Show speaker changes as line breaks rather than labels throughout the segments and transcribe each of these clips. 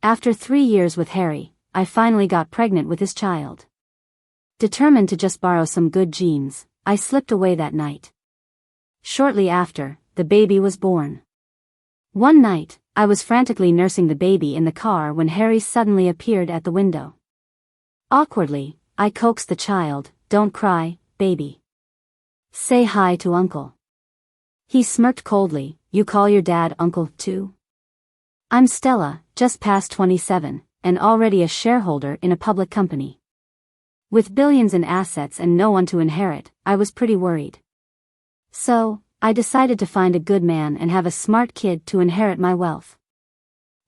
After 3 years with Harry, I finally got pregnant with his child. Determined to just borrow some good genes, I slipped away that night. Shortly after, the baby was born. One night, I was frantically nursing the baby in the car when Harry suddenly appeared at the window. Awkwardly, I coaxed the child, "Don't cry, baby. Say hi to Uncle." He smirked coldly, "You call your dad Uncle, too?" I'm Stella, just past 27, and already a shareholder in a public company. With billions in assets and no one to inherit, I was pretty worried. So, I decided to find a good man and have a smart kid to inherit my wealth.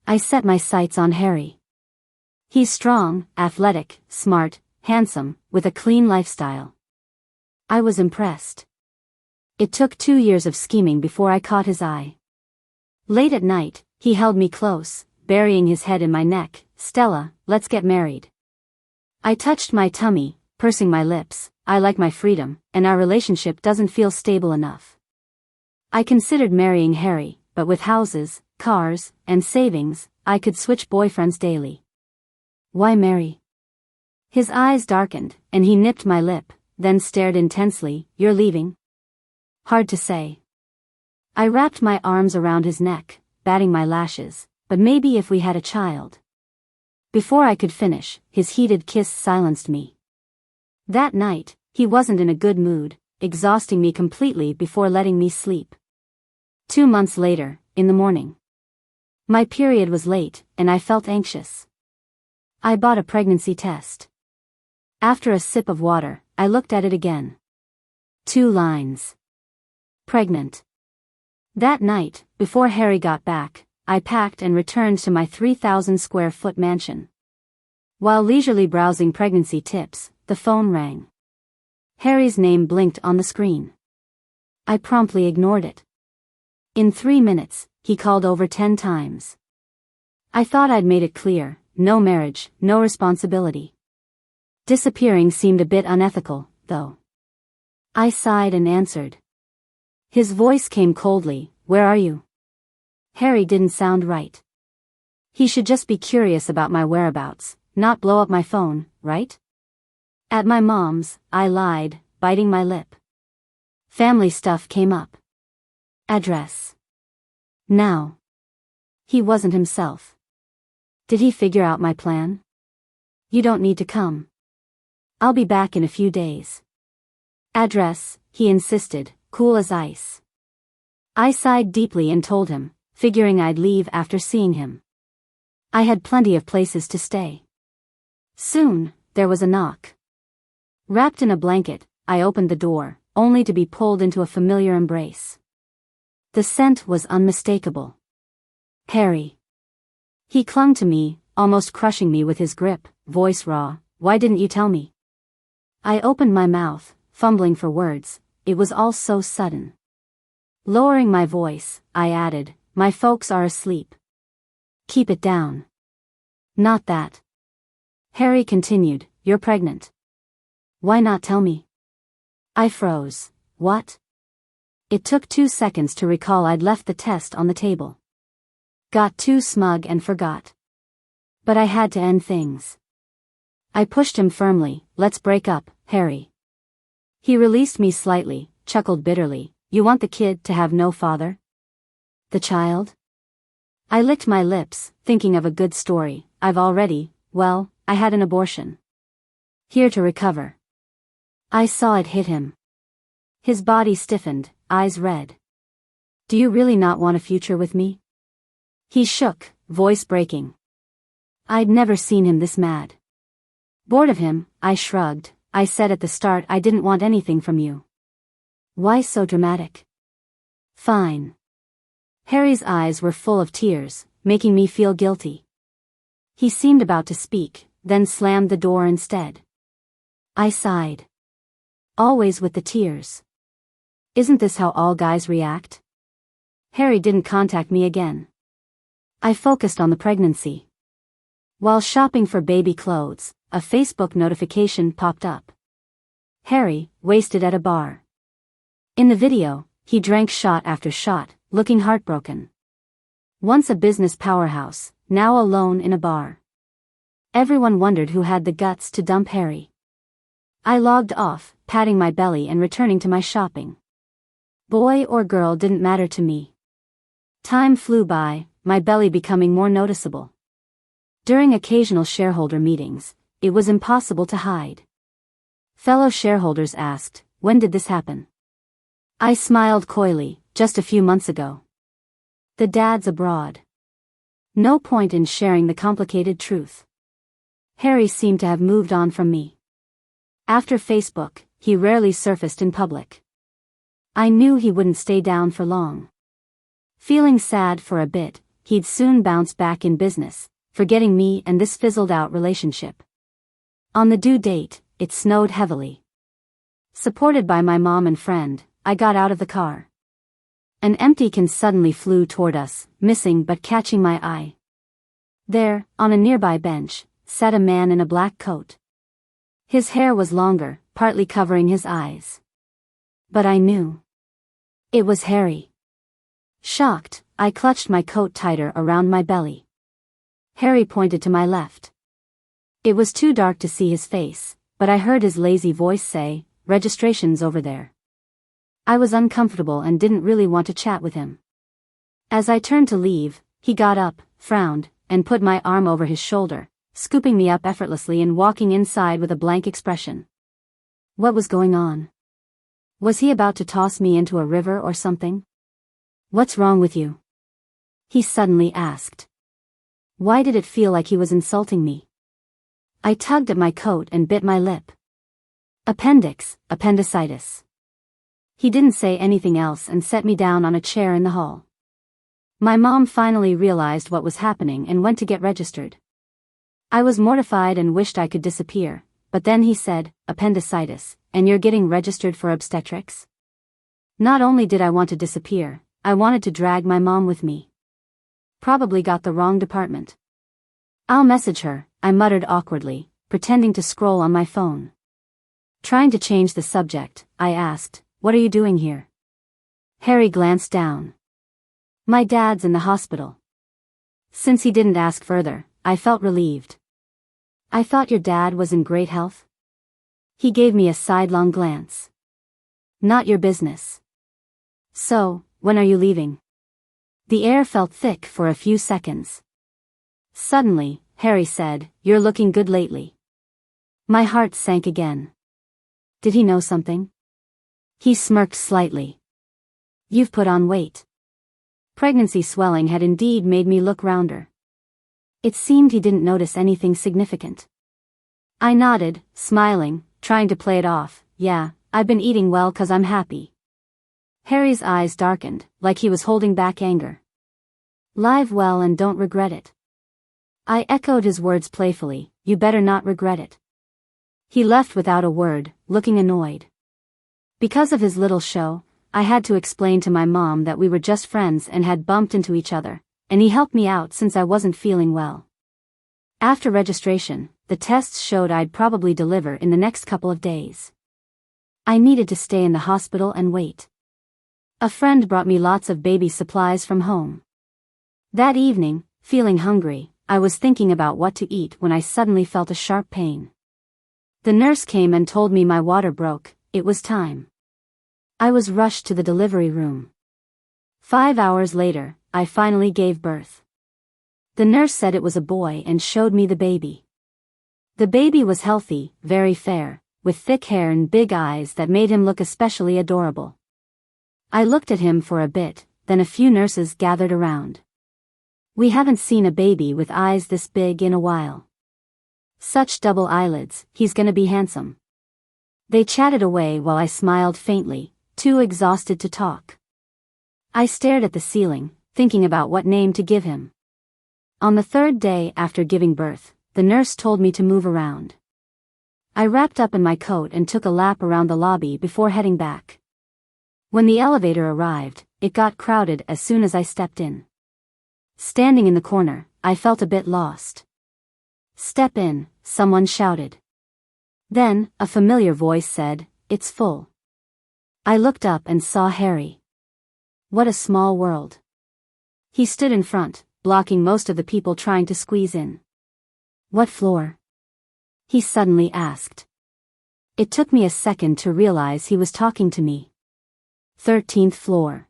I set my sights on Harry. He's strong, athletic, smart, handsome, with a clean lifestyle. I was impressed. It took 2 years of scheming before I caught his eye. Late at night, he held me close, burying his head in my neck. "Stella, let's get married." I touched my tummy, pursing my lips. I like my freedom, and our relationship doesn't feel stable enough. I considered marrying Harry, but with houses, cars, and savings, I could switch boyfriends daily. Why marry? His eyes darkened, and he nipped my lip, then stared intensely. "You're leaving?" Hard to say. I wrapped my arms around his neck, batting my lashes. "But maybe if we had a child." Before I could finish, his heated kiss silenced me. That night, he wasn't in a good mood, exhausting me completely before letting me sleep. 2 months later, in the morning. My period was late, and I felt anxious. I bought a pregnancy test. After a sip of water, I looked at it again. 2 lines. Pregnant. That night, before Harry got back, I packed and returned to my 3,000 square foot mansion. While leisurely browsing pregnancy tips, the phone rang. Harry's name blinked on the screen. I promptly ignored it. In 3 minutes, he called over 10 times. I thought I'd made it clear, no marriage, no responsibility. Disappearing seemed a bit unethical, though. I sighed and answered. His voice came coldly, "Where are you?" Harry didn't sound right. He should just be curious about my whereabouts, not blow up my phone, right? At my mom's, I lied, biting my lip. Family stuff came up. Address. Now. He wasn't himself. Did he figure out my plan? "You don't need to come. I'll be back in a few days." Address, he insisted, cool as ice. I sighed deeply and told him, figuring I'd leave after seeing him. I had plenty of places to stay. Soon, there was a knock. Wrapped in a blanket, I opened the door, only to be pulled into a familiar embrace. The scent was unmistakable. Harry. He clung to me, almost crushing me with his grip, voice raw. "Why didn't you tell me?" I opened my mouth, fumbling for words. It was all so sudden. Lowering my voice, I added, "My folks are asleep. Keep it down." "Not that." Harry continued, "You're pregnant. Why not tell me?" I froze. What? It took 2 seconds to recall I'd left the test on the table. Got too smug and forgot. But I had to end things. I pushed him firmly. "Let's break up, Harry." He released me slightly, chuckled bitterly. "You want the kid to have no father? The child?" I licked my lips, thinking of a good story. I had an abortion. Here to recover. I saw it hit him. His body stiffened, eyes red. "Do you really not want a future with me?" He shook, voice breaking. I'd never seen him this mad. Bored of him, I shrugged. "I said at the start I didn't want anything from you." "Why so dramatic?" "Fine." Harry's eyes were full of tears, making me feel guilty. He seemed about to speak, then slammed the door instead. I sighed. Always with the tears. Isn't this how all guys react? Harry didn't contact me again. I focused on the pregnancy. While shopping for baby clothes, a Facebook notification popped up. Harry, wasted at a bar. In the video, he drank shot after shot, looking heartbroken. Once a business powerhouse, now alone in a bar. Everyone wondered who had the guts to dump Harry. I logged off, patting my belly and returning to my shopping. Boy or girl didn't matter to me. Time flew by, my belly becoming more noticeable. During occasional shareholder meetings, it was impossible to hide. Fellow shareholders asked, "When did this happen?" I smiled coyly, "Just a few months ago." The dad's abroad. No point in sharing the complicated truth. Harry seemed to have moved on from me. After Facebook, he rarely surfaced in public. I knew he wouldn't stay down for long. Feeling sad for a bit, he'd soon bounce back in business, forgetting me and this fizzled-out relationship. On the due date, it snowed heavily. Supported by my mom and friend, I got out of the car. An empty can suddenly flew toward us, missing but catching my eye. There, on a nearby bench, sat a man in a black coat. His hair was longer, partly covering his eyes. But I knew. It was Harry. Shocked, I clutched my coat tighter around my belly. Harry pointed to my left. It was too dark to see his face, but I heard his lazy voice say, "Registration's over there." I was uncomfortable and didn't really want to chat with him. As I turned to leave, he got up, frowned, and put my arm over his shoulder, scooping me up effortlessly and walking inside with a blank expression. What was going on? Was he about to toss me into a river or something? "What's wrong with you?" he suddenly asked. Why did it feel like he was insulting me? I tugged at my coat and bit my lip. Appendicitis. He didn't say anything else and set me down on a chair in the hall. My mom finally realized what was happening and went to get registered. I was mortified and wished I could disappear, but then he said, "Appendicitis, and you're getting registered for obstetrics?" Not only did I want to disappear, I wanted to drag my mom with me. Probably got the wrong department. "I'll message her," I muttered awkwardly, pretending to scroll on my phone. Trying to change the subject, I asked, "What are you doing here?" Harry glanced down. "My dad's in the hospital." Since he didn't ask further, I felt relieved. "I thought your dad was in great health?" He gave me a sidelong glance. "Not your business." "So, when are you leaving?" The air felt thick for a few seconds. Suddenly, Harry said, "You're looking good lately." My heart sank again. Did he know something? He smirked slightly. "You've put on weight." Pregnancy swelling had indeed made me look rounder. It seemed he didn't notice anything significant. I nodded, smiling, trying to play it off. "Yeah, I've been eating well 'cause I'm happy." Harry's eyes darkened, like he was holding back anger. "Live well and don't regret it." I echoed his words playfully, "You better not regret it." He left without a word, looking annoyed. Because of his little show, I had to explain to my mom that we were just friends and had bumped into each other, and he helped me out since I wasn't feeling well. After registration, the tests showed I'd probably deliver in the next couple of days. I needed to stay in the hospital and wait. A friend brought me lots of baby supplies from home. That evening, feeling hungry, I was thinking about what to eat when I suddenly felt a sharp pain. The nurse came and told me my water broke. It was time. I was rushed to the delivery room. 5 hours later, I finally gave birth. The nurse said it was a boy and showed me the baby. The baby was healthy, very fair, with thick hair and big eyes that made him look especially adorable. I looked at him for a bit, then a few nurses gathered around. "We haven't seen a baby with eyes this big in a while. Such double eyelids, he's gonna be handsome." They chatted away while I smiled faintly, too exhausted to talk. I stared at the ceiling, thinking about what name to give him. On the third day after giving birth, the nurse told me to move around. I wrapped up in my coat and took a lap around the lobby before heading back. When the elevator arrived, it got crowded as soon as I stepped in. Standing in the corner, I felt a bit lost. "Step in," someone shouted. Then, a familiar voice said, "It's full." I looked up and saw Harry. What a small world. He stood in front, blocking most of the people trying to squeeze in. "What floor?" he suddenly asked. It took me a second to realize he was talking to me. 13th floor.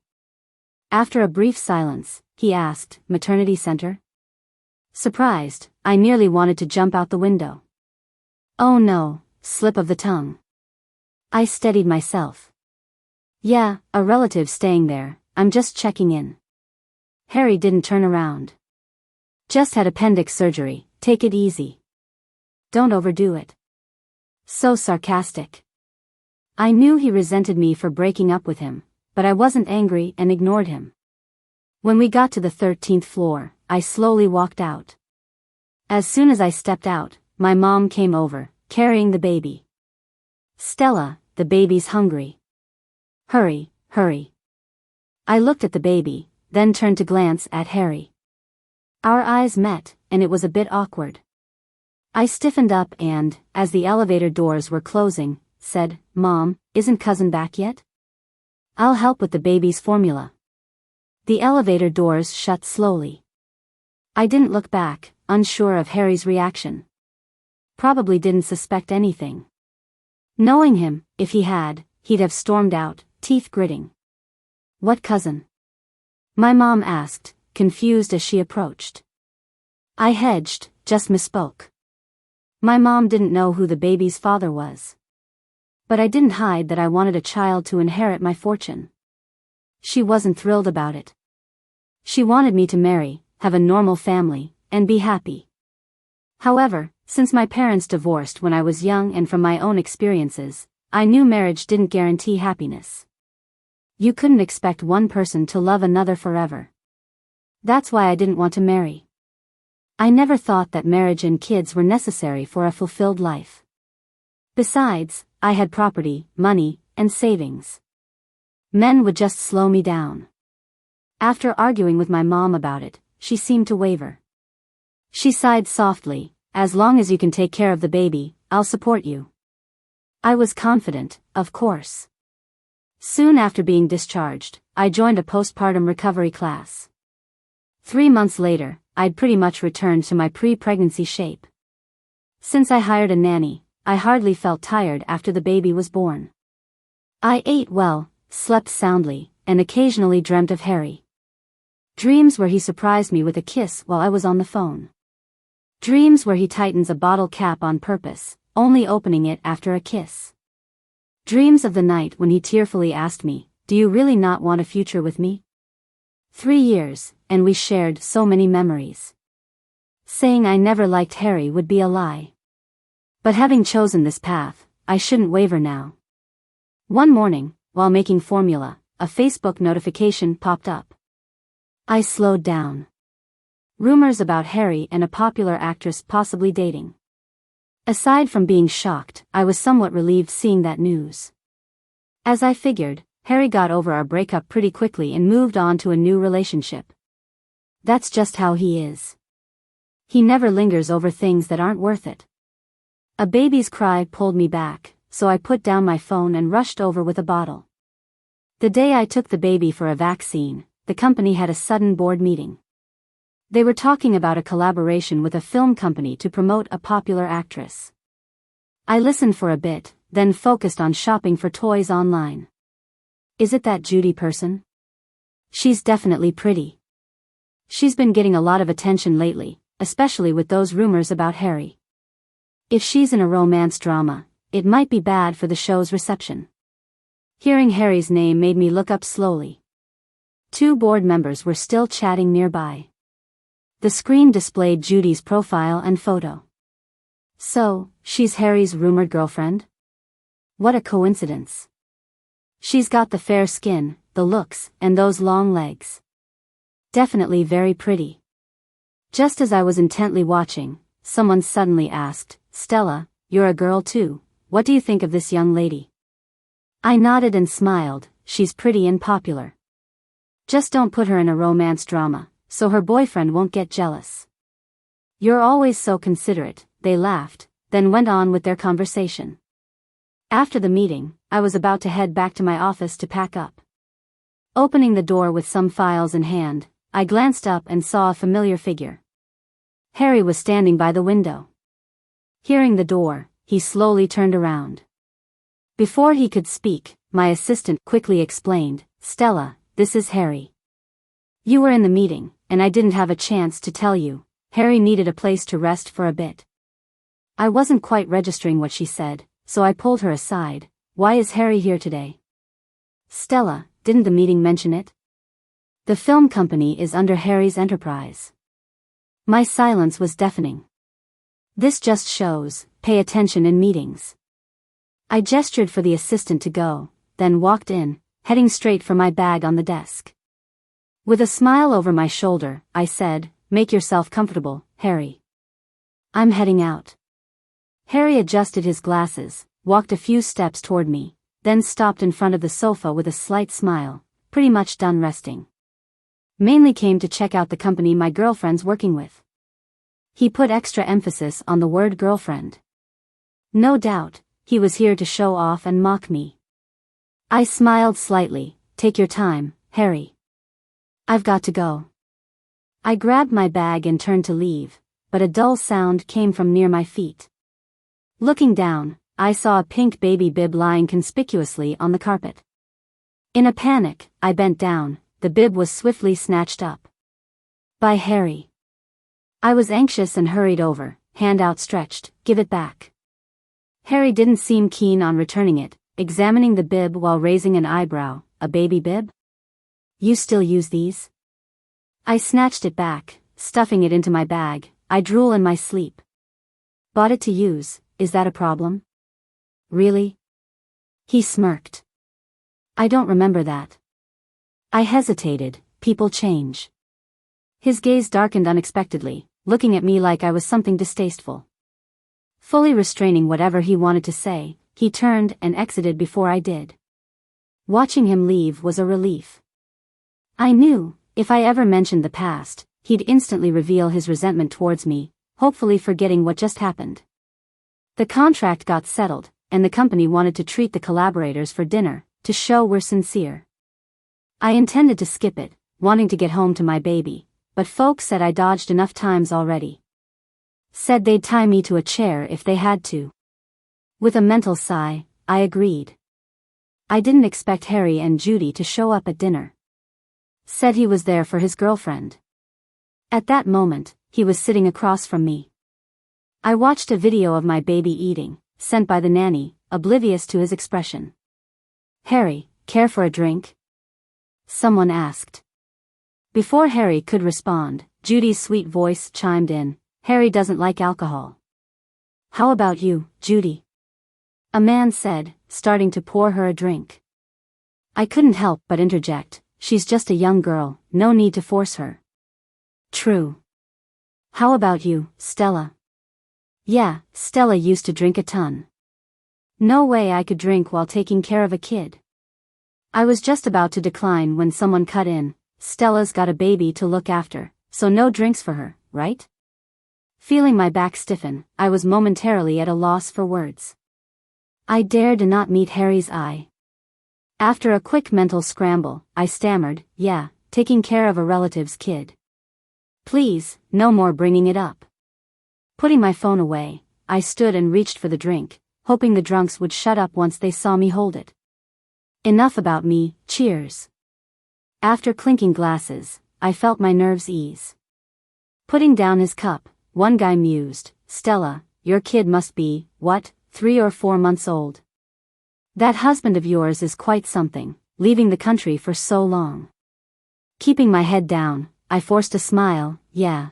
After a brief silence, he asked, "Maternity center?" Surprised, I nearly wanted to jump out the window. "Oh no, slip of the tongue." I steadied myself. "Yeah, a relative staying there, I'm just checking in." Harry didn't turn around. "Just had appendix surgery, take it easy. Don't overdo it." So sarcastic. I knew he resented me for breaking up with him, but I wasn't angry and ignored him. When we got to the 13th floor, I slowly walked out. As soon as I stepped out, my mom came over, carrying the baby. "Stella, the baby's hungry. Hurry, hurry." I looked at the baby, then turned to glance at Harry. Our eyes met, and it was a bit awkward. I stiffened up and, as the elevator doors were closing, said, "Mom, isn't cousin back yet? I'll help with the baby's formula." The elevator doors shut slowly. I didn't look back, unsure of Harry's reaction. Probably didn't suspect anything. Knowing him, if he had, he'd have stormed out, teeth gritting. "What cousin?" my mom asked, confused as she approached. I hedged, just misspoke. My mom didn't know who the baby's father was. But I didn't hide that I wanted a child to inherit my fortune. She wasn't thrilled about it. She wanted me to marry, have a normal family, and be happy. However, since my parents divorced when I was young and from my own experiences, I knew marriage didn't guarantee happiness. You couldn't expect one person to love another forever. That's why I didn't want to marry. I never thought that marriage and kids were necessary for a fulfilled life. Besides, I had property, money, and savings. Men would just slow me down. After arguing with my mom about it, she seemed to waver. She sighed softly, "As long as you can take care of the baby, I'll support you." I was confident, of course. Soon after being discharged, I joined a postpartum recovery class. 3 months later, I'd pretty much returned to my pre-pregnancy shape. Since I hired a nanny, I hardly felt tired after the baby was born. I ate well, slept soundly, and occasionally dreamt of Harry. Dreams where he surprised me with a kiss while I was on the phone. Dreams where he tightens a bottle cap on purpose, only opening it after a kiss. Dreams of the night when he tearfully asked me, "Do you really not want a future with me?" 3 years, and we shared so many memories. Saying I never liked Harry would be a lie. But having chosen this path, I shouldn't waver now. One morning, while making formula, a Facebook notification popped up. I slowed down. Rumors about Harry and a popular actress possibly dating. Aside from being shocked, I was somewhat relieved seeing that news. As I figured, Harry got over our breakup pretty quickly and moved on to a new relationship. That's just how he is. He never lingers over things that aren't worth it. A baby's cry pulled me back, so I put down my phone and rushed over with a bottle. The day I took the baby for a vaccine, the company had a sudden board meeting. They were talking about a collaboration with a film company to promote a popular actress. I listened for a bit, then focused on shopping for toys online. Is it that Judy person? She's definitely pretty. She's been getting a lot of attention lately, especially with those rumors about Harry. If she's in a romance drama, it might be bad for the show's reception. Hearing Harry's name made me look up slowly. 2 board members were still chatting nearby. The screen displayed Judy's profile and photo. So, she's Harry's rumored girlfriend? What a coincidence. She's got the fair skin, the looks, and those long legs. Definitely very pretty. Just as I was intently watching, someone suddenly asked, "Stella, you're a girl too, what do you think of this young lady?" I nodded and smiled, "She's pretty and popular. Just don't put her in a romance drama, so her boyfriend won't get jealous." "You're always so considerate," they laughed, then went on with their conversation. After the meeting, I was about to head back to my office to pack up. Opening the door with some files in hand, I glanced up and saw a familiar figure. Harry was standing by the window. Hearing the door, he slowly turned around. Before he could speak, my assistant quickly explained, "Stella, this is Harry. You were in the meeting, and I didn't have a chance to tell you. Harry needed a place to rest for a bit." I wasn't quite registering what she said, so I pulled her aside. "Why is Harry here today?" "Stella, didn't the meeting mention it? The film company is under Harry's enterprise." My silence was deafening. "This just shows, pay attention in meetings." I gestured for the assistant to go, then walked in, heading straight for my bag on the desk. With a smile over my shoulder, I said, "Make yourself comfortable, Harry. I'm heading out." Harry adjusted his glasses, walked a few steps toward me, then stopped in front of the sofa with a slight smile, pretty much done resting. "Mainly came to check out the company my girlfriend's working with." He put extra emphasis on the word girlfriend. No doubt, he was here to show off and mock me. I smiled slightly. "Take your time, Harry. I've got to go." I grabbed my bag and turned to leave, but a dull sound came from near my feet. Looking down, I saw a pink baby bib lying conspicuously on the carpet. In a panic, I bent down. The bib was swiftly snatched up by Harry. I was anxious and hurried over, hand outstretched. "Give it back." Harry didn't seem keen on returning it, examining the bib while raising an eyebrow. "A baby bib? You still use these?" I snatched it back, stuffing it into my bag. "I drool in my sleep." "Bought it to use, is that a problem?" "Really?" He smirked. "I don't remember that." I hesitated. People change. His gaze darkened unexpectedly, looking at me like I was something distasteful. Fully restraining whatever he wanted to say, he turned and exited before I did. Watching him leave was a relief. I knew, if I ever mentioned the past, he'd instantly reveal his resentment towards me, hopefully forgetting what just happened. The contract got settled, and the company wanted to treat the collaborators for dinner, to show we're sincere. I intended to skip it, wanting to get home to my baby, but folks said I dodged enough times already. Said they'd tie me to a chair if they had to. With a mental sigh, I agreed. I didn't expect Harry and Judy to show up at dinner. Said he was there for his girlfriend. At that moment, he was sitting across from me. I watched a video of my baby eating, sent by the nanny, oblivious to his expression. "Harry, care for a drink?" someone asked. Before Harry could respond, Judy's sweet voice chimed in. "Harry doesn't like alcohol." "How about you, Judy?" a man said, starting to pour her a drink. I couldn't help but interject. "She's just a young girl, no need to force her." "True. How about you, Stella?" "Yeah, Stella used to drink a ton." No way I could drink while taking care of a kid. I was just about to decline when someone cut in. "Stella's got a baby to look after, so no drinks for her, right?" Feeling my back stiffen, I was momentarily at a loss for words. I dared not meet Harry's eye. After a quick mental scramble, I stammered, "Yeah, taking care of a relative's kid. Please, no more bringing it up." Putting my phone away, I stood and reached for the drink, hoping the drunks would shut up once they saw me hold it. Enough about me, cheers. After clinking glasses, I felt my nerves ease. Putting down his cup, one guy mused, "Stella, your kid must be, what, 3 or 4 months old? That husband of yours is quite something, leaving the country for so long." Keeping my head down, I forced a smile. "Yeah."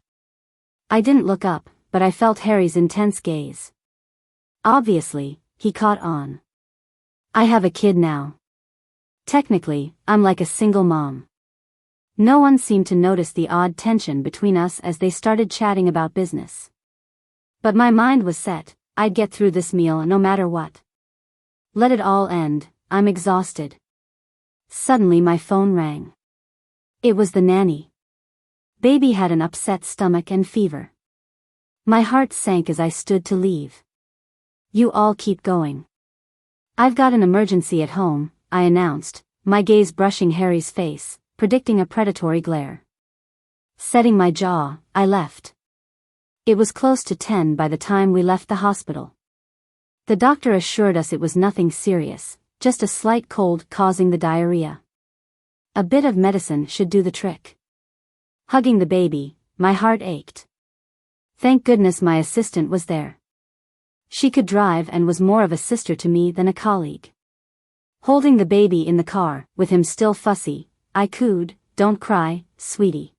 I didn't look up, but I felt Harry's intense gaze. Obviously, he caught on. I have a kid now. Technically, I'm like a single mom. No one seemed to notice the odd tension between us as they started chatting about business. But my mind was set. I'd get through this meal no matter what. Let it all end. I'm exhausted. Suddenly my phone rang. It was the nanny. Baby had an upset stomach and fever. My heart sank as I stood to leave. "You all keep going. I've got an emergency at home," I announced, my gaze brushing Harry's face, predicting a predatory glare. Setting my jaw, I left. It was close to 10 by the time we left the hospital. The doctor assured us it was nothing serious, just a slight cold causing the diarrhea. A bit of medicine should do the trick. Hugging the baby, my heart ached. Thank goodness my assistant was there. She could drive and was more of a sister to me than a colleague. Holding the baby in the car, with him still fussy, I cooed, "Don't cry, sweetie.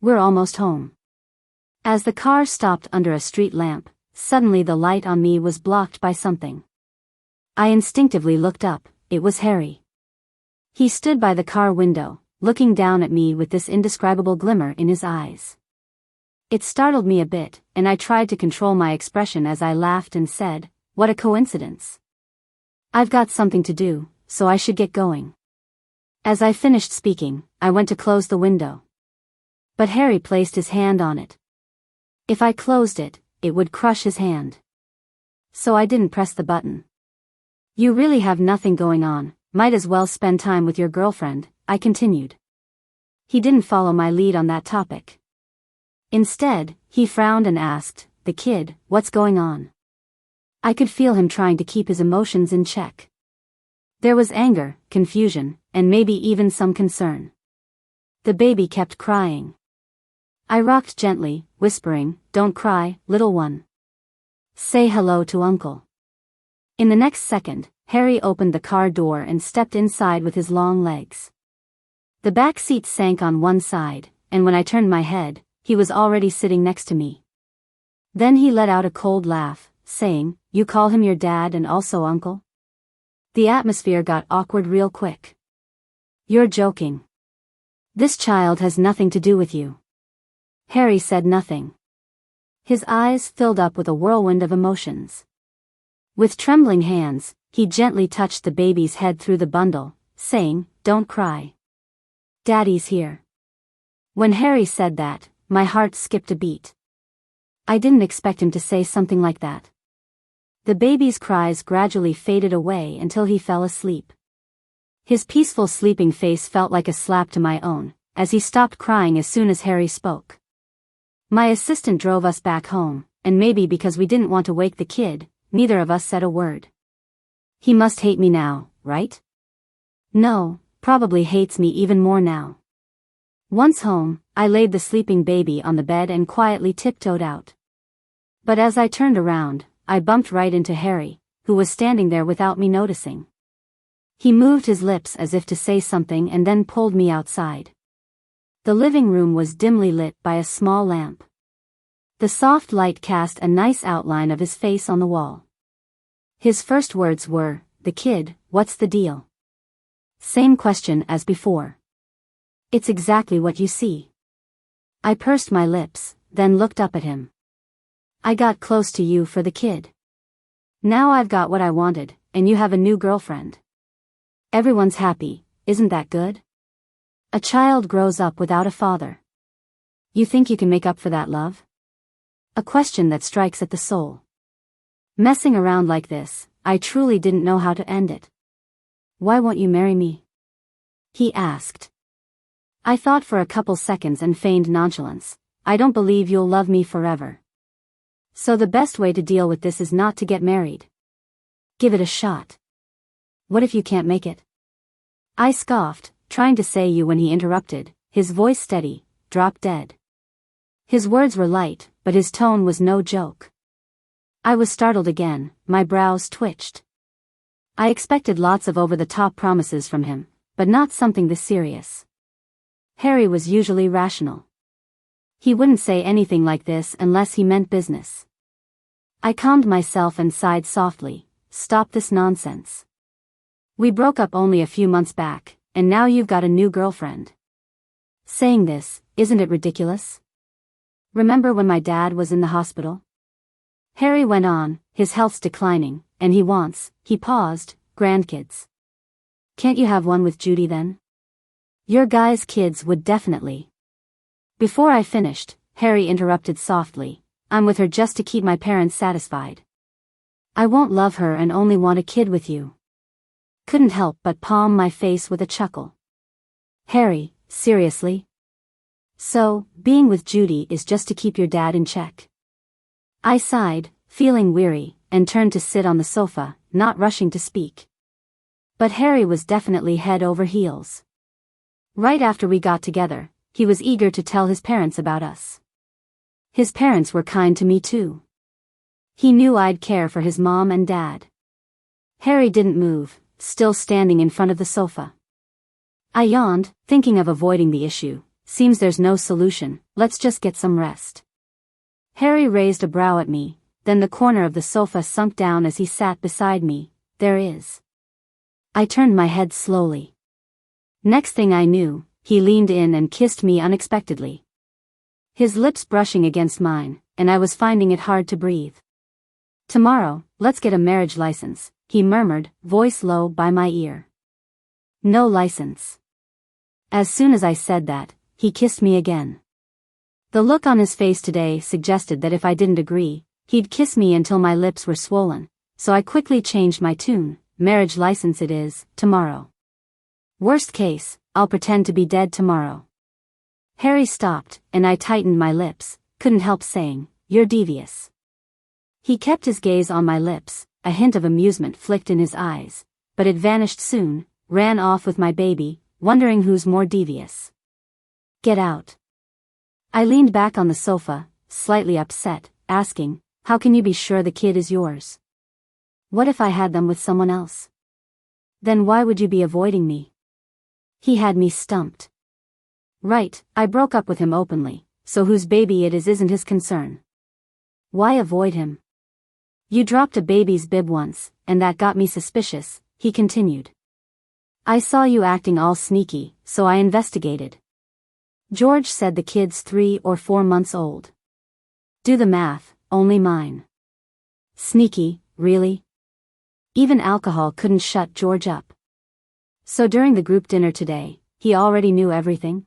We're almost home." As the car stopped under a street lamp, suddenly the light on me was blocked by something. I instinctively looked up. It was Harry. He stood by the car window, looking down at me with this indescribable glimmer in his eyes. It startled me a bit, and I tried to control my expression as I laughed and said, "What a coincidence. I've got something to do, so I should get going." As I finished speaking, I went to close the window. But Harry placed his hand on it. If I closed it, it would crush his hand. So I didn't press the button. "You really have nothing going on, might as well spend time with your girlfriend," I continued. He didn't follow my lead on that topic. Instead, he frowned and asked, "The kid, what's going on?" I could feel him trying to keep his emotions in check. There was anger, confusion, and maybe even some concern. The baby kept crying. I rocked gently, whispering, "Don't cry, little one. Say hello to Uncle." In the next second, Harry opened the car door and stepped inside with his long legs. The back seat sank on one side, and when I turned my head, he was already sitting next to me. Then he let out a cold laugh, saying, "You call him your dad and also uncle?" The atmosphere got awkward real quick. "You're joking. This child has nothing to do with you." Harry said nothing. His eyes filled up with a whirlwind of emotions. With trembling hands, he gently touched the baby's head through the bundle, saying, "Don't cry. Daddy's here." When Harry said that, my heart skipped a beat. I didn't expect him to say something like that. The baby's cries gradually faded away until he fell asleep. His peaceful sleeping face felt like a slap to my own, as he stopped crying as soon as Harry spoke. My assistant drove us back home, and maybe because we didn't want to wake the kid, neither of us said a word. He must hate me now, right? No, probably hates me even more now. Once home, I laid the sleeping baby on the bed and quietly tiptoed out. But as I turned around, I bumped right into Harry, who was standing there without me noticing. He moved his lips as if to say something and then pulled me outside. The living room was dimly lit by a small lamp. The soft light cast a nice outline of his face on the wall. His first words were, "The kid, what's the deal?" Same question as before. "It's exactly what you see." I pursed my lips, then looked up at him. "I got close to you for the kid. Now I've got what I wanted, and you have a new girlfriend. Everyone's happy, isn't that good? A child grows up without a father. You think you can make up for that, love?" A question that strikes at the soul. Messing around like this, I truly didn't know how to end it. "Why won't you marry me?" he asked. I thought for a couple seconds and feigned nonchalance. "I don't believe you'll love me forever. So the best way to deal with this is not to get married. Give it a shot. What if you can't make it?" I scoffed, trying to say you when he interrupted, his voice steady, drop dead. His words were light, but his tone was no joke. I was startled again, my brows twitched. I expected lots of over-the-top promises from him, but not something this serious. Harry was usually rational. He wouldn't say anything like this unless he meant business. I calmed myself and sighed softly, "Stop this nonsense. We broke up only a few months back, and now you've got a new girlfriend. Saying this, isn't it ridiculous? Remember when my dad was in the hospital?" Harry went on, his health's declining, and he paused, "grandkids. Can't you have one with Judy then? Your guys' kids would definitely." Before I finished, Harry interrupted softly, "I'm with her just to keep my parents satisfied. I won't love her and only want a kid with you." Couldn't help but palm my face with a chuckle. "Harry, seriously? So, being with Judy is just to keep your dad in check. I sighed, feeling weary, and turned to sit on the sofa, not rushing to speak. But Harry was definitely head over heels. Right after we got together, he was eager to tell his parents about us. His parents were kind to me too. He knew I'd care for his mom and dad. Harry didn't move, still standing in front of the sofa. I yawned, thinking of avoiding the issue. Seems there's no solution, let's just get some rest. Harry raised a brow at me, then the corner of the sofa sunk down as he sat beside me. There is. I turned my head slowly. Next thing I knew, he leaned in and kissed me unexpectedly. His lips brushing against mine, and I was finding it hard to breathe. Tomorrow, let's get a marriage license, he murmured, voice low by my ear. No license. As soon as I said that, he kissed me again. The look on his face today suggested that if I didn't agree, he'd kiss me until my lips were swollen, so I quickly changed my tune. Marriage license it is, tomorrow. Worst case, I'll pretend to be dead tomorrow. Harry stopped, and I tightened my lips, couldn't help saying, you're devious. He kept his gaze on my lips, a hint of amusement flicked in his eyes, but it vanished soon, ran off with my baby, wondering who's more devious. Get out. I leaned back on the sofa, slightly upset, asking, how can you be sure the kid is yours? What if I had them with someone else? Then why would you be avoiding me? He had me stumped. Right, I broke up with him openly, so whose baby it is isn't his concern. Why avoid him? You dropped a baby's bib once, and that got me suspicious, he continued. I saw you acting all sneaky, so I investigated. George said the kid's 3 or 4 months old. Do the math, only mine. Sneaky, really? Even alcohol couldn't shut George up. So during the group dinner today, he already knew everything?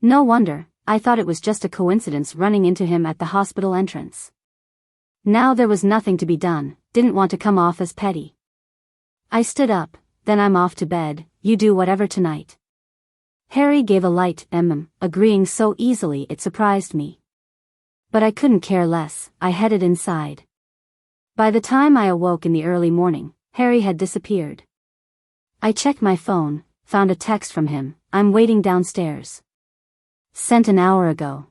No wonder, I thought it was just a coincidence running into him at the hospital entrance. Now there was nothing to be done, didn't want to come off as petty. I stood up, then I'm off to bed, you do whatever tonight. Harry gave a light agreeing so easily it surprised me. But I couldn't care less, I headed inside. By the time I awoke in the early morning, Harry had disappeared. I checked my phone, found a text from him, I'm waiting downstairs. Sent an hour ago.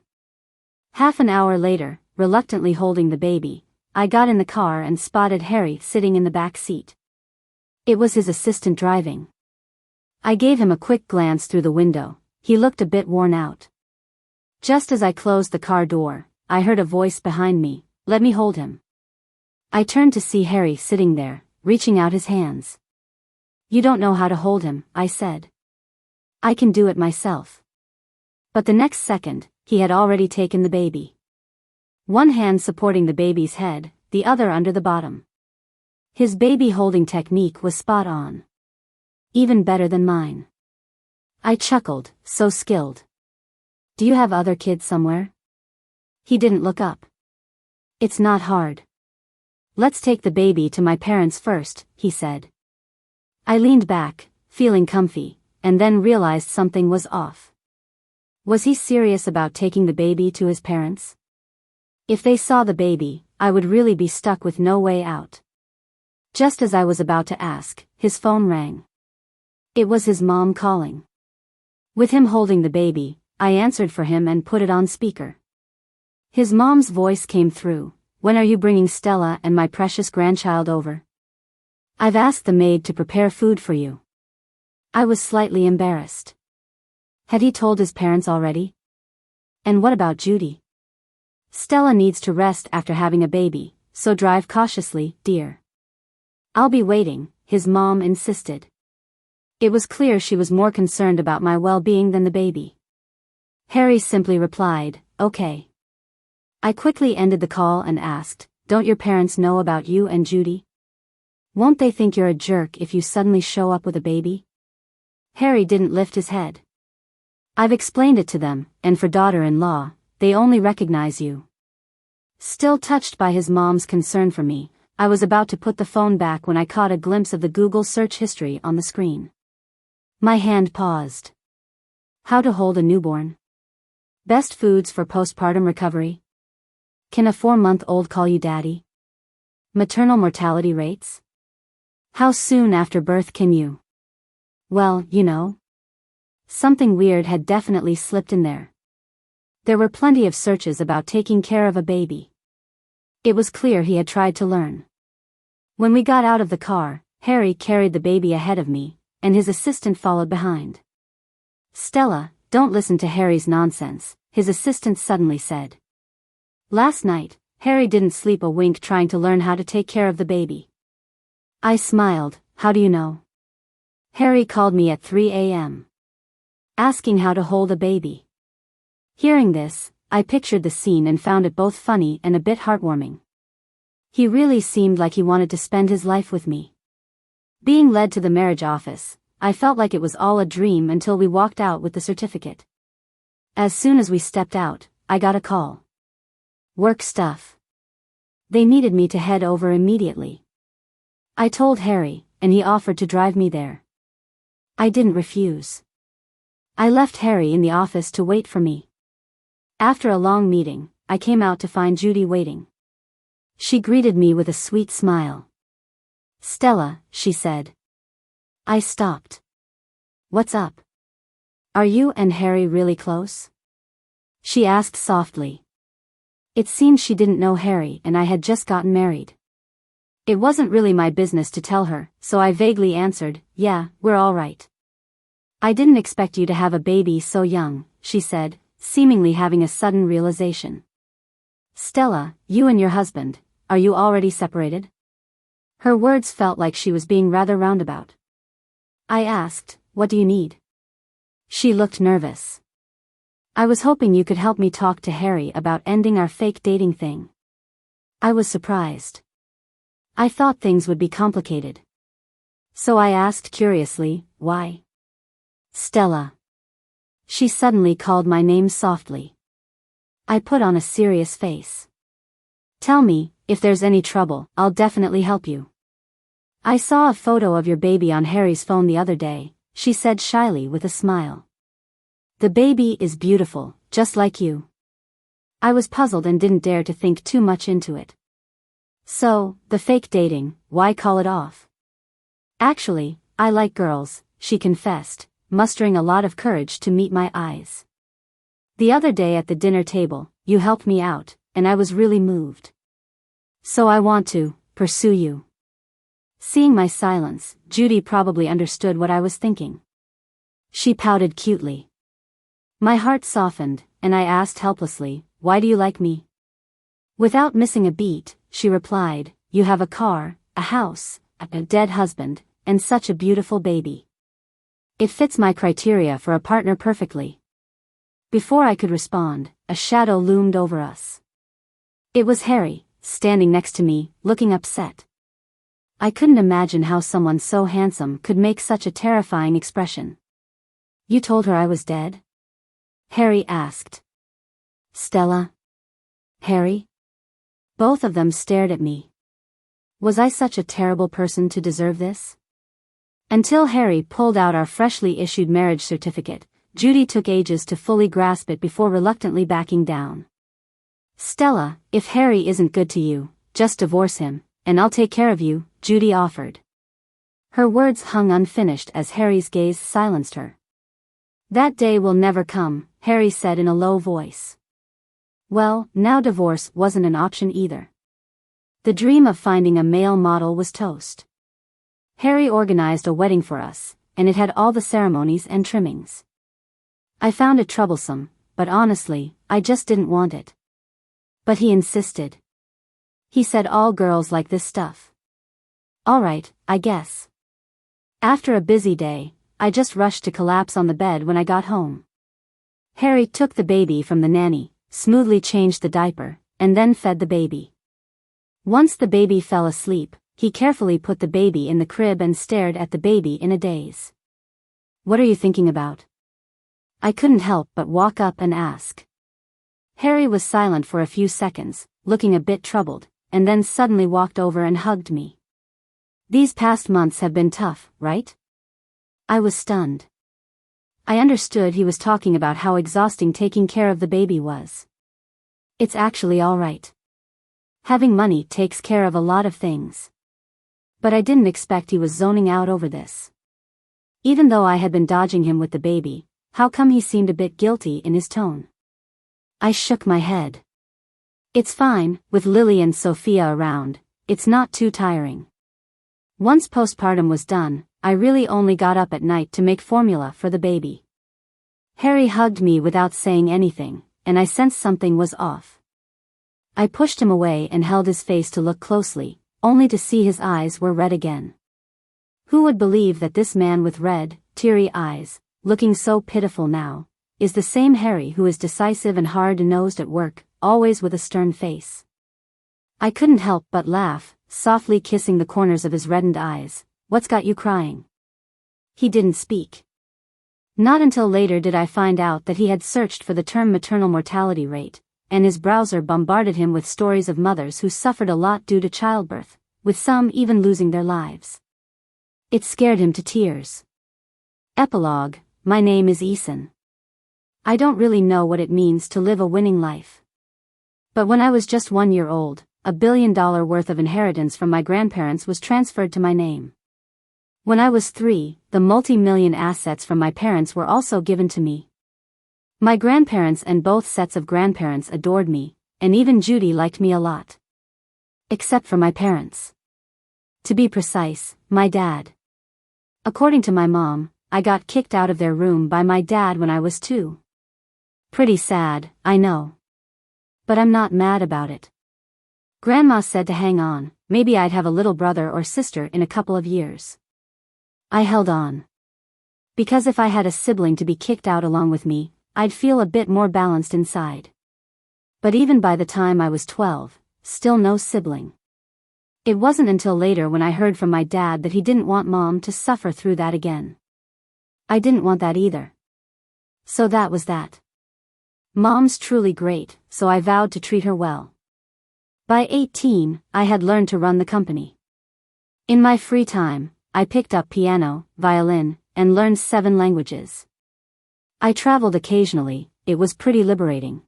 Half an hour later, reluctantly holding the baby, I got in the car and spotted Harry sitting in the back seat. It was his assistant driving. I gave him a quick glance through the window, he looked a bit worn out. Just as I closed the car door, I heard a voice behind me, let me hold him. I turned to see Harry sitting there, reaching out his hands. You don't know how to hold him, I said. I can do it myself. But the next second, he had already taken the baby. One hand supporting the baby's head, the other under the bottom. His baby holding technique was spot on. Even better than mine. I chuckled, so skilled. Do you have other kids somewhere? He didn't look up. It's not hard. Let's take the baby to my parents first, he said. I leaned back, feeling comfy, and then realized something was off. Was he serious about taking the baby to his parents? If they saw the baby, I would really be stuck with no way out. Just as I was about to ask, his phone rang. It was his mom calling. With him holding the baby, I answered for him and put it on speaker. His mom's voice came through, when are you bringing Stella and my precious grandchild over? I've asked the maid to prepare food for you. I was slightly embarrassed. Had he told his parents already? And what about Judy? Stella needs to rest after having a baby, so drive cautiously, dear. I'll be waiting, his mom insisted. It was clear she was more concerned about my well-being than the baby. Harry simply replied, okay. I quickly ended the call and asked, don't your parents know about you and Judy? Won't they think you're a jerk if you suddenly show up with a baby? Harry didn't lift his head. I've explained it to them, and for daughter-in-law, they only recognize you. Still touched by his mom's concern for me, I was about to put the phone back when I caught a glimpse of the Google search history on the screen. My hand paused. How to hold a newborn. Best foods for postpartum recovery? Can a 4-month-old call you daddy? Maternal mortality rates? How soon after birth can you? Well, you know. Something weird had definitely slipped in there. There were plenty of searches about taking care of a baby. It was clear he had tried to learn. When we got out of the car, Harry carried the baby ahead of me, and his assistant followed behind. Stella, don't listen to Harry's nonsense, his assistant suddenly said. Last night, Harry didn't sleep a wink trying to learn how to take care of the baby. I smiled. How do you know? Harry called me at 3 a.m. asking how to hold a baby. Hearing this, I pictured the scene and found it both funny and a bit heartwarming. He really seemed like he wanted to spend his life with me. Being led to the marriage office, I felt like it was all a dream until we walked out with the certificate. As soon as we stepped out, I got a call. Work stuff. They needed me to head over immediately. I told Harry, and he offered to drive me there. I didn't refuse. I left Harry in the office to wait for me. After a long meeting, I came out to find Judy waiting. She greeted me with a sweet smile. Stella, she said. I stopped. What's up? Are you and Harry really close? She asked softly. It seemed she didn't know Harry and I had just gotten married. It wasn't really my business to tell her, so I vaguely answered, yeah, we're all right. I didn't expect you to have a baby so young, she said, seemingly having a sudden realization. Stella, you and your husband, are you already separated? Her words felt like she was being rather roundabout. I asked, what do you need? She looked nervous. I was hoping you could help me talk to Harry about ending our fake dating thing. I was surprised. I thought things would be complicated. So I asked curiously, why? Stella. She suddenly called my name softly. I put on a serious face. Tell me, if there's any trouble, I'll definitely help you. I saw a photo of your baby on Harry's phone the other day, she said shyly with a smile. The baby is beautiful, just like you. I was puzzled and didn't dare to think too much into it. So, the fake dating, why call it off? Actually, I like girls, she confessed, mustering a lot of courage to meet my eyes. The other day at the dinner table, you helped me out, and I was really moved. So I want to pursue you. Seeing my silence, Judy probably understood what I was thinking. She pouted cutely. My heart softened, and I asked helplessly, why do you like me? Without missing a beat, she replied, you have a car, a house, a dead husband, and such a beautiful baby. It fits my criteria for a partner perfectly. Before I could respond, a shadow loomed over us. It was Harry, standing next to me, looking upset. I couldn't imagine how someone so handsome could make such a terrifying expression. You told her I was dead? Harry asked. Stella? Harry? Both of them stared at me. Was I such a terrible person to deserve this? Until Harry pulled out our freshly issued marriage certificate, Judy took ages to fully grasp it before reluctantly backing down. Stella, if Harry isn't good to you, just divorce him, and I'll take care of you, Judy offered. Her words hung unfinished as Harry's gaze silenced her. That day will never come, Harry said in a low voice. Well, now divorce wasn't an option either. The dream of finding a male model was toast. Harry organized a wedding for us, and it had all the ceremonies and trimmings. I found it troublesome, but honestly, I just didn't want it. But he insisted. He said all girls like this stuff. All right, I guess. After a busy day, I just rushed to collapse on the bed when I got home. Harry took the baby from the nanny, smoothly changed the diaper, and then fed the baby. Once the baby fell asleep, he carefully put the baby in the crib and stared at the baby in a daze. What are you thinking about? I couldn't help but walk up and ask. Harry was silent for a few seconds, looking a bit troubled, and then suddenly walked over and hugged me. These past months have been tough, right? I was stunned. I understood he was talking about how exhausting taking care of the baby was. It's actually all right. Having money takes care of a lot of things. But I didn't expect he was zoning out over this. Even though I had been dodging him with the baby, how come he seemed a bit guilty in his tone? I shook my head. It's fine, with Lily and Sophia around, it's not too tiring. Once postpartum was done, I really only got up at night to make formula for the baby. Harry hugged me without saying anything, and I sensed something was off. I pushed him away and held his face to look closely, only to see his eyes were red again. Who would believe that this man with red, teary eyes, looking so pitiful now, is the same Harry who is decisive and hard-nosed at work, always with a stern face? I couldn't help but laugh, softly kissing the corners of his reddened eyes. What's got you crying? He didn't speak. Not until later did I find out that he had searched for the term maternal mortality rate, and his browser bombarded him with stories of mothers who suffered a lot due to childbirth, with some even losing their lives. It scared him to tears. Epilogue: My name is Eason. I don't really know what it means to live a winning life. But when I was just 1 year old, $1 billion worth of inheritance from my grandparents was transferred to my name. When I was 3, the multi-million assets from my parents were also given to me. My grandparents and both sets of grandparents adored me, and even Judy liked me a lot. Except for my parents. To be precise, my dad. According to my mom, I got kicked out of their room by my dad when I was 2. Pretty sad, I know. But I'm not mad about it. Grandma said to hang on, maybe I'd have a little brother or sister in a couple of years. I held on. Because if I had a sibling to be kicked out along with me, I'd feel a bit more balanced inside. But even by the time I was 12, still no sibling. It wasn't until later when I heard from my dad that he didn't want Mom to suffer through that again. I didn't want that either. So that was that. Mom's truly great, so I vowed to treat her well. By 18, I had learned to run the company. In my free time, I picked up piano, violin, and learned 7 languages. I traveled occasionally, it was pretty liberating.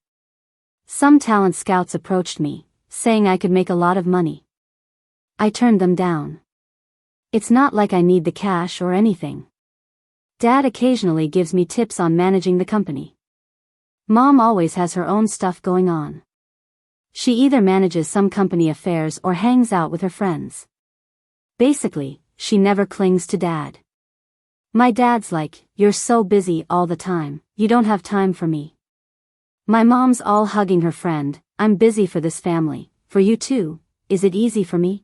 Some talent scouts approached me, saying I could make a lot of money. I turned them down. It's not like I need the cash or anything. Dad occasionally gives me tips on managing the company. Mom always has her own stuff going on. She either manages some company affairs or hangs out with her friends. Basically, she never clings to Dad. My dad's like, you're so busy all the time, you don't have time for me. My mom's all hugging her friend, I'm busy for this family, for you too, is it easy for me?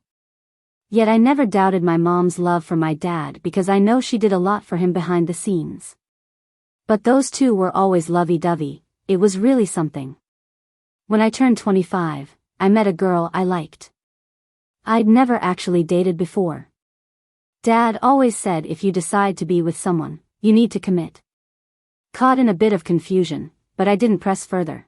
Yet I never doubted my mom's love for my dad because I know she did a lot for him behind the scenes. But those two were always lovey-dovey, it was really something. When I turned 25, I met a girl I liked. I'd never actually dated before. Dad always said if you decide to be with someone, you need to commit. Caught in a bit of confusion, but I didn't press further.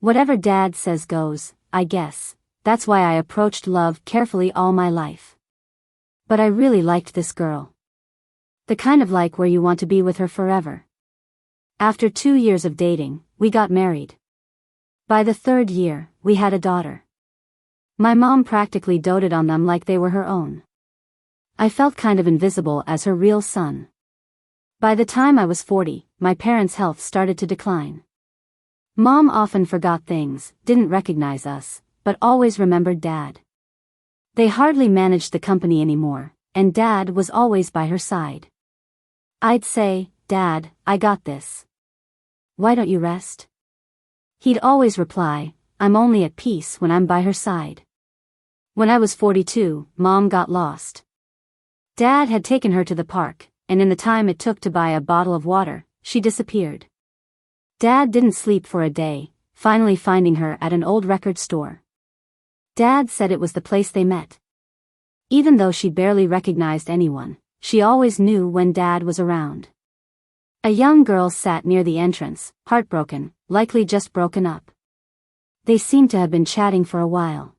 Whatever Dad says goes, I guess, that's why I approached love carefully all my life. But I really liked this girl. The kind of like where you want to be with her forever. After 2 years of dating, we got married. By the 3rd year, we had a daughter. My mom practically doted on them like they were her own. I felt kind of invisible as her real son. By the time I was 40, my parents' health started to decline. Mom often forgot things, didn't recognize us, but always remembered Dad. They hardly managed the company anymore, and Dad was always by her side. I'd say, Dad, I got this. Why don't you rest? He'd always reply, I'm only at peace when I'm by her side. When I was 42, Mom got lost. Dad had taken her to the park, and in the time it took to buy a bottle of water, she disappeared. Dad didn't sleep for a day, finally finding her at an old record store. Dad said it was the place they met. Even though she barely recognized anyone, she always knew when Dad was around. A young girl sat near the entrance, heartbroken, likely just broken up. They seemed to have been chatting for a while.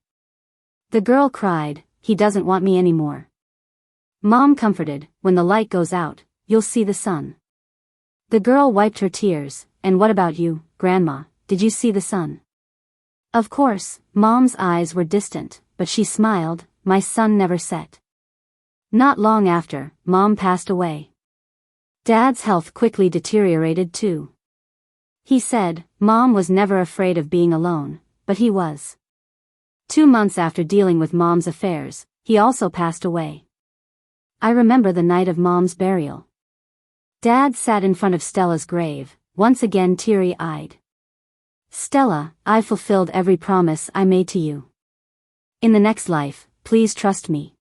The girl cried, he doesn't want me anymore. Mom comforted, when the light goes out, you'll see the sun. The girl wiped her tears. And what about you, Grandma, did you see the sun? Of course, Mom's eyes were distant, but she smiled. My sun never set. Not long after, Mom passed away. Dad's health quickly deteriorated too. He said, Mom was never afraid of being alone, but he was. 2 months after dealing with Mom's affairs, he also passed away. I remember the night of Mom's burial. Dad sat in front of Stella's grave, once again teary-eyed. Stella, I fulfilled every promise I made to you. In the next life, please trust me.